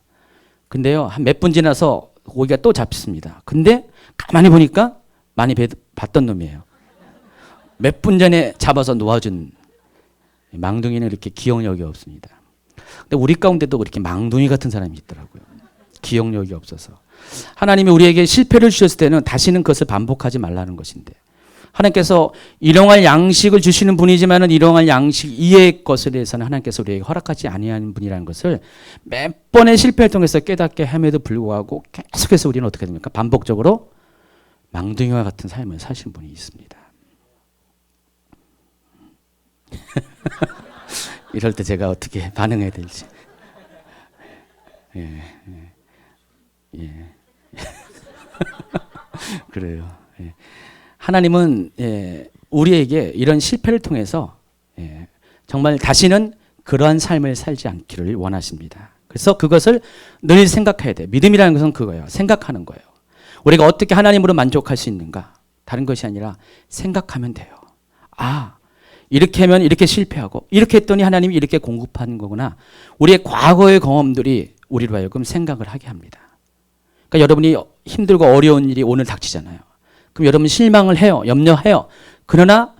근데요, 한 몇 분 지나서 고기가 또 잡혔습니다. 근데 가만히 보니까 많이 봤던 놈이에요. 몇 분 전에 잡아서 놓아준 망둥이는 이렇게 기억력이 없습니다. 근데 우리 가운데도 그렇게 망둥이 같은 사람이 있더라고요. 기억력이 없어서. 하나님이 우리에게 실패를 주셨을 때는 다시는 그것을 반복하지 말라는 것인데, 하나님께서 일용할 양식을 주시는 분이지만은 일용할 양식 이외의 것에 대해서는 하나님께서 우리에게 허락하지 아니하는 분이라는 것을 몇 번의 실패를 통해서 깨닫게 함에도 불구하고 계속해서 우리는 어떻게 됩니까? 반복적으로 망둥이와 같은 삶을 사신 분이 있습니다. 이럴 때 제가 어떻게 반응해야 될지. 그래요. 하나님은 우리에게 이런 실패를 통해서 정말 다시는 그러한 삶을 살지 않기를 원하십니다. 그래서 그것을 늘 생각해야 돼요. 믿음이라는 것은 그거예요. 생각하는 거예요. 우리가 어떻게 하나님으로 만족할 수 있는가? 다른 것이 아니라 생각하면 돼요. 이렇게 하면 이렇게 실패하고, 이렇게 했더니 하나님이 이렇게 공급하는 거구나. 우리의 과거의 경험들이 우리로 하여금 생각을 하게 합니다. 그러니까 여러분이 힘들고 어려운 일이 오늘 닥치잖아요. 그럼 여러분 실망을 해요. 염려해요. 그러나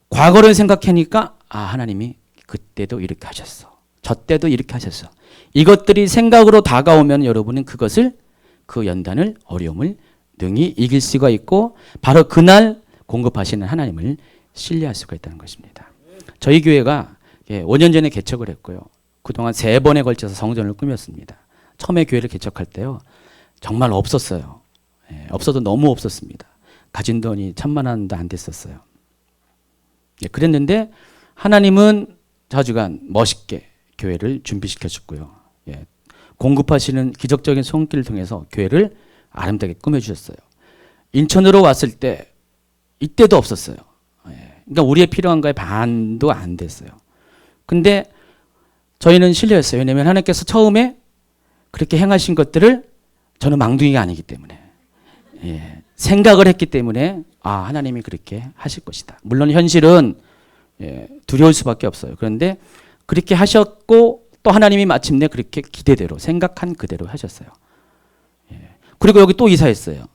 과거를 생각하니까 하나님이 그때도 이렇게 하셨어. 저 때도 이렇게 하셨어. 이것들이 생각으로 다가오면 여러분은 그 연단을, 어려움을 능히 이길 수가 있고, 바로 그날 공급하시는 하나님을 신뢰할 수가 있다는 것입니다. 저희 교회가 5년 전에 개척을 했고요. 그동안 3번에 걸쳐서 성전을 꾸몄습니다. 처음에 교회를 개척할 때요, 정말 없었어요. 없어도 너무 없었습니다. 가진 돈이 1,000만 원도 안 됐었어요. 그랬는데 하나님은 자주간 멋있게 교회를 준비시켜 줬고요. 공급하시는 기적적인 손길을 통해서 교회를 아름답게 꾸며주셨어요. 인천으로 왔을 때 이때도 없었어요. 그러니까 우리의 필요한 거에 반도 안 됐어요. 근데 저희는 신뢰했어요. 왜냐하면 하나님께서 처음에 그렇게 행하신 것들을, 저는 망둥이가 아니기 때문에 생각을 했기 때문에 하나님이 그렇게 하실 것이다. 물론 현실은 두려울 수밖에 없어요. 그런데 그렇게 하셨고, 또 하나님이 마침내 그렇게 기대대로 생각한 그대로 하셨어요. 그리고 여기 또 이사했어요.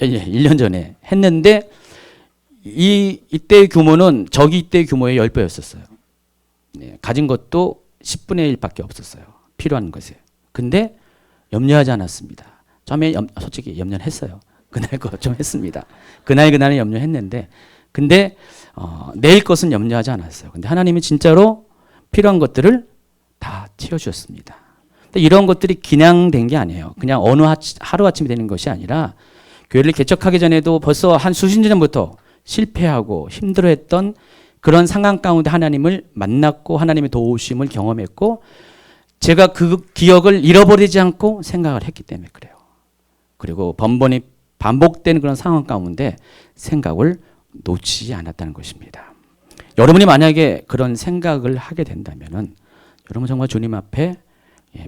1년 전에 했는데 이때의 규모는 저기 때의 규모의 10배였었어요. 가진 것도 10분의 1밖에 없었어요. 필요한 것에. 근데 염려하지 않았습니다. 처음에 솔직히 염려는 했어요. 그날 거 좀 했습니다. 그날은 염려했는데, 근데 내일 것은 염려하지 않았어요. 근데 하나님이 진짜로 필요한 것들을 다 채워주셨습니다. 근데 이런 것들이 그냥 된 게 아니에요. 그냥 어느 하루아침에 되는 것이 아니라, 교회를 개척하기 전에도 벌써 한 수십 년 전부터 실패하고 힘들어했던 그런 상황 가운데 하나님을 만났고, 하나님의 도우심을 경험했고, 제가 그 기억을 잃어버리지 않고 생각을 했기 때문에 그래요. 그리고 번번이 반복되는 그런 상황 가운데 생각을 놓치지 않았다는 것입니다. 여러분이 만약에 그런 생각을 하게 된다면은 여러분 정말 주님 앞에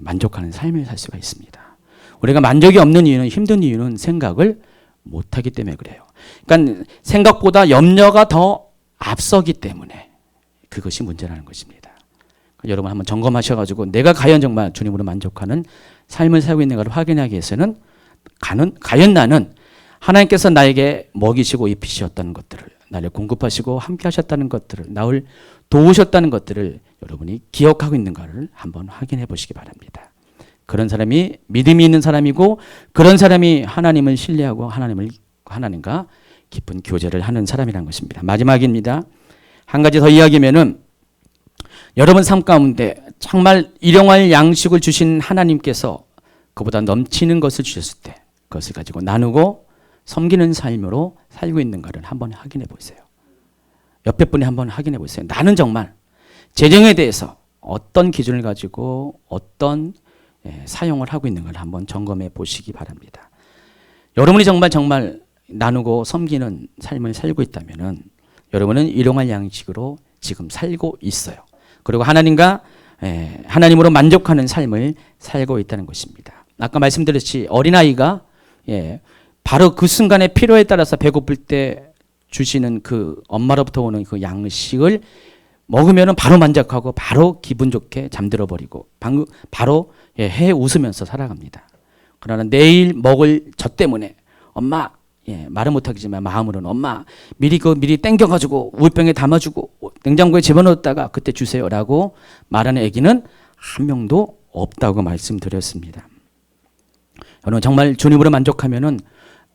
만족하는 삶을 살 수가 있습니다. 우리가 만족이 없는 이유는, 힘든 이유는 생각을 못하기 때문에 그래요. 그러니까 생각보다 염려가 더 앞서기 때문에 그것이 문제라는 것입니다. 여러분 한번 점검하셔가지고 내가 과연 정말 주님으로 만족하는 삶을 살고 있는가를 확인하기 위해서는 과연 나는 하나님께서 나에게 먹이시고 입히셨다는 것들을, 나를 공급하시고 함께 하셨다는 것들을, 나를 도우셨다는 것들을 여러분이 기억하고 있는가를 한번 확인해 보시기 바랍니다. 그런 사람이 믿음이 있는 사람이고, 그런 사람이 하나님을 신뢰하고 하나님과 깊은 교제를 하는 사람이라는 것입니다. 마지막입니다. 한 가지 더 이야기하면은, 여러분 삶 가운데 정말 일용할 양식을 주신 하나님께서 그보다 넘치는 것을 주셨을 때 그것을 가지고 나누고 섬기는 삶으로 살고 있는가를 한번 확인해 보세요. 옆에 분이 한번 확인해 보세요. 나는 정말 재정에 대해서 어떤 기준을 가지고 어떤 사용을 하고 있는가를 한번 점검해 보시기 바랍니다. 여러분이 정말 나누고 섬기는 삶을 살고 있다면은 여러분은 일용할 양식으로 지금 살고 있어요. 그리고 하나님으로 만족하는 삶을 살고 있다는 것입니다. 아까 말씀드렸듯이 어린아이가 바로 그 순간의 필요에 따라서 배고플 때 주시는 그 엄마로부터 오는 그 양식을 먹으면 바로 만족하고 바로 기분 좋게 잠들어 버리고 바로 해 웃으면서 살아갑니다. 그러나 내일 먹을 저 때문에 엄마, 말은 못하겠지만 마음으로는 엄마 미리 땡겨가지고 우유병에 담아주고 냉장고에 집어넣었다가 그때 주세요라고 말하는 아기는 한 명도 없다고 말씀드렸습니다. 여러분 정말 주님으로 만족하면은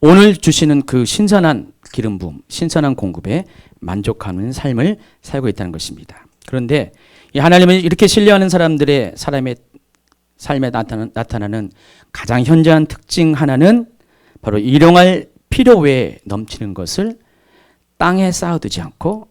오늘 주시는 그 신선한 기름 부음, 신선한 공급에 만족하는 삶을 살고 있다는 것입니다. 그런데 이 하나님을 이렇게 신뢰하는 사람들의 삶에 나타나는 가장 현저한 특징 하나는 바로 일용할 필요 외에 넘치는 것을 땅에 쌓아두지 않고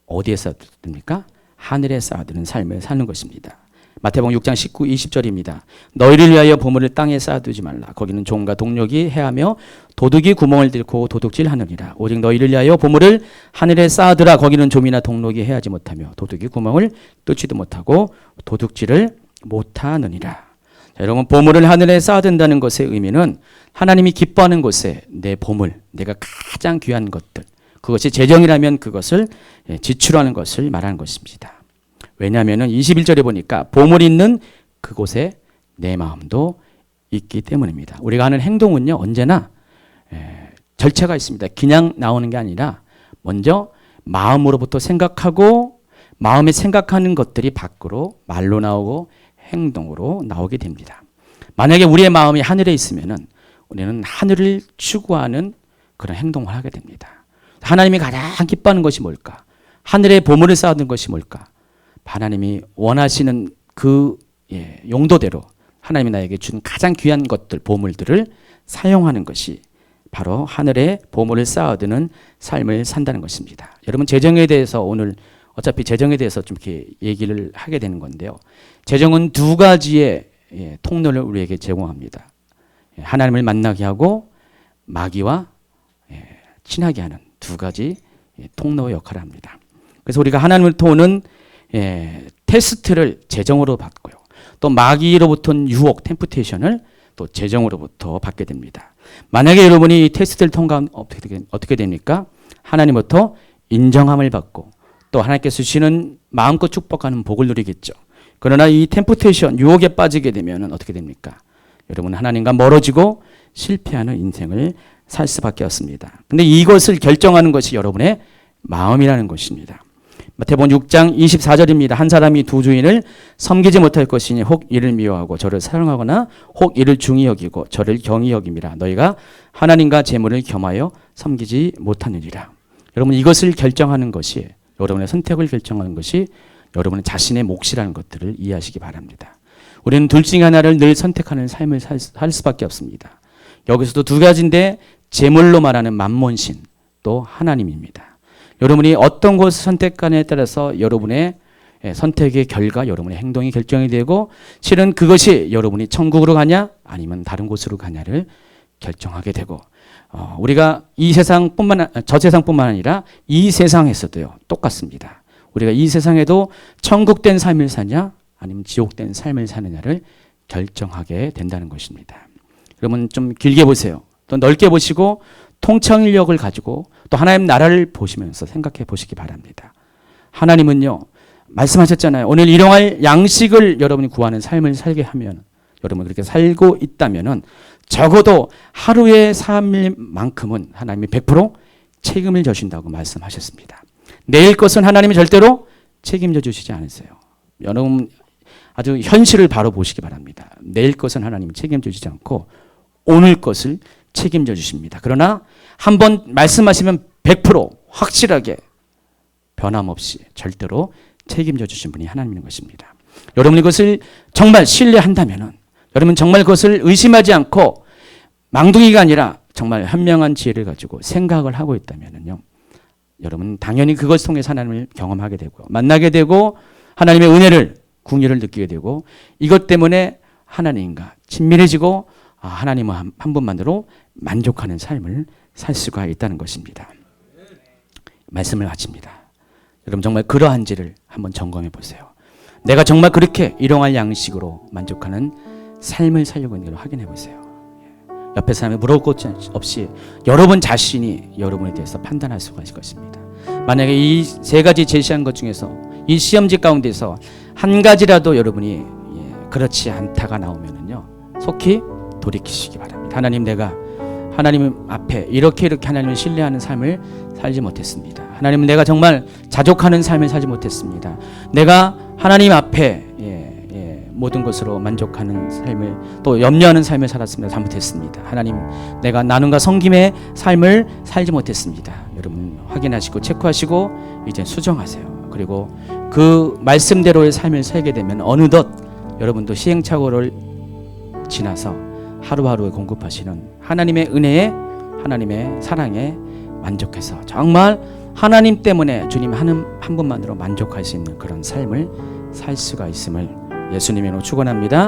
어디에 쌓아둡니까? 하늘에 쌓아두는 삶을 사는 것입니다. 마태복음 6장 19, 20절입니다. 너희를 위하여 보물을 땅에 쌓아두지 말라. 거기는 종과 동력이 해하며 도둑이 구멍을 뚫고 도둑질하느니라. 오직 너희를 위하여 보물을 하늘에 쌓아두라. 거기는 좀이나 동력이 해하지 못하며 도둑이 구멍을 뚫지도 못하고 도둑질을 못하느니라. 자, 여러분 보물을 하늘에 쌓아둔다는 것의 의미는 하나님이 기뻐하는 곳에 내 보물, 내가 가장 귀한 것들, 그것이 재정이라면 그것을 지출하는 것을 말하는 것입니다. 왜냐하면 21절에 보니까 보물이 있는 그곳에 내 마음도 있기 때문입니다. 우리가 하는 행동은요 언제나 절차가 있습니다. 그냥 나오는 게 아니라 먼저 마음으로부터 생각하고 마음에 생각하는 것들이 밖으로 말로 나오고 행동으로 나오게 됩니다. 만약에 우리의 마음이 하늘에 있으면은 우리는 하늘을 추구하는 그런 행동을 하게 됩니다. 하나님이 가장 기뻐하는 것이 뭘까? 하늘에 보물을 쌓아둔 것이 뭘까? 하나님이 원하시는 그 용도대로 하나님이 나에게 준 가장 귀한 것들, 보물들을 사용하는 것이 바로 하늘에 보물을 쌓아두는 삶을 산다는 것입니다. 여러분 재정에 대해서 오늘 어차피 재정에 대해서 좀 이렇게 얘기를 하게 되는 건데요. 재정은 두 가지의 통로를 우리에게 제공합니다. 하나님을 만나게 하고 마귀와 친하게 하는 두 가지 통로 역할을 합니다. 그래서 우리가 하나님을 도우는 테스트를 재정으로 받고요. 또 마귀로부터는 유혹, 템프테이션을 또 재정으로부터 받게 됩니다. 만약에 여러분이 이 테스트를 통과하면 어떻게 됩니까? 하나님부터 인정함을 받고 또 하나님께서 주시는 마음껏 축복하는 복을 누리겠죠. 그러나 이 템프테이션, 유혹에 빠지게 되면 어떻게 됩니까? 여러분 하나님과 멀어지고 실패하는 인생을 살 수밖에 없습니다. 근데 이것을 결정하는 것이 여러분의 마음이라는 것입니다. 마태복음 6장 24절입니다. 한 사람이 두 주인을 섬기지 못할 것이니 혹 이를 미워하고 저를 사랑하거나 혹 이를 중히 여기고 저를 경히 여김이라. 너희가 하나님과 재물을 겸하여 섬기지 못하느니라. 여러분 이것을 결정하는 것이 여러분의 선택을 결정하는 것이 여러분의 자신의 몫이라는 것들을 이해하시기 바랍니다. 우리는 둘 중에 하나를 늘 선택하는 삶을 살 수밖에 없습니다. 여기서도 두 가지인데 재물로 말하는 만몬신 또 하나님입니다. 여러분이 어떤 것을 선택하느냐에 따라서 여러분의 선택의 결과 여러분의 행동이 결정이 되고 실은 그것이 여러분이 천국으로 가냐 아니면 다른 곳으로 가냐를 결정하게 되고 우리가 저 세상뿐만 아니라 이 세상에서도요 똑같습니다. 우리가 이 세상에도 천국된 삶을 사냐 아니면 지옥된 삶을 사느냐를 결정하게 된다는 것입니다. 여러분 좀 길게 보세요. 또 넓게 보시고 통찰력을 가지고 또 하나님 나라를 보시면서 생각해 보시기 바랍니다. 하나님은요 말씀하셨잖아요. 오늘 일용할 양식을 여러분이 구하는 삶을 살게 하면 여러분 그렇게 살고 있다면은 적어도 하루의 삶만큼은 하나님이 100% 책임을 져준다고 말씀하셨습니다. 내일 것은 하나님이 절대로 책임져 주시지 않으세요. 여러분 아주 현실을 바로 보시기 바랍니다. 내일 것은 하나님이 책임져 주지 않고 오늘 것을 책임져 주십니다. 그러나 한번 말씀하시면 100% 확실하게 변함없이 절대로 책임져 주신 분이 하나님인 것입니다. 여러분이 그것을 정말 신뢰한다면은, 여러분 정말 그것을 의심하지 않고 망둥이가 아니라 정말 현명한 지혜를 가지고 생각을 하고 있다면은요, 여러분 당연히 그것을 통해서 하나님을 경험하게 되고 만나게 되고 하나님의 은혜를, 궁유를 느끼게 되고, 이것 때문에 하나님과 친밀해지고 하나님은 한 분만으로 만족하는 삶을 살 수가 있다는 것입니다. 말씀을 마칩니다. 여러분 정말 그러한지를 한번 점검해 보세요. 내가 정말 그렇게 일용할 양식으로 만족하는 삶을 살려고 있는 걸 확인해 보세요. 옆에 사람이 물어볼 것 없이 여러분 자신이 여러분에 대해서 판단할 수가 있을 것입니다. 만약에 이 세 가지 제시한 것 중에서 이 시험지 가운데서 한 가지라도 여러분이 그렇지 않다가 나오면은요, 속히 돌이키시기 바랍니다. 하나님, 내가 하나님 앞에 이렇게 하나님을 신뢰하는 삶을 살지 못했습니다. 하나님, 내가 정말 자족하는 삶을 살지 못했습니다. 내가 하나님 앞에 모든 것으로 만족하는 삶을, 또 염려하는 삶을 살았습니다. 잘못했습니다. 하나님, 내가 나눔과 섬김의 삶을 살지 못했습니다. 여러분 확인하시고 체크하시고 이제 수정하세요. 그리고 그 말씀대로의 삶을 살게 되면 어느덧 여러분도 시행착오를 지나서 하루하루에 공급하시는 하나님의 은혜에, 하나님의 사랑에 만족해서 정말 하나님 때문에 주님 한 분만으로 만족할 수 있는 그런 삶을 살 수가 있음을 예수님의 이름으로 축원합니다.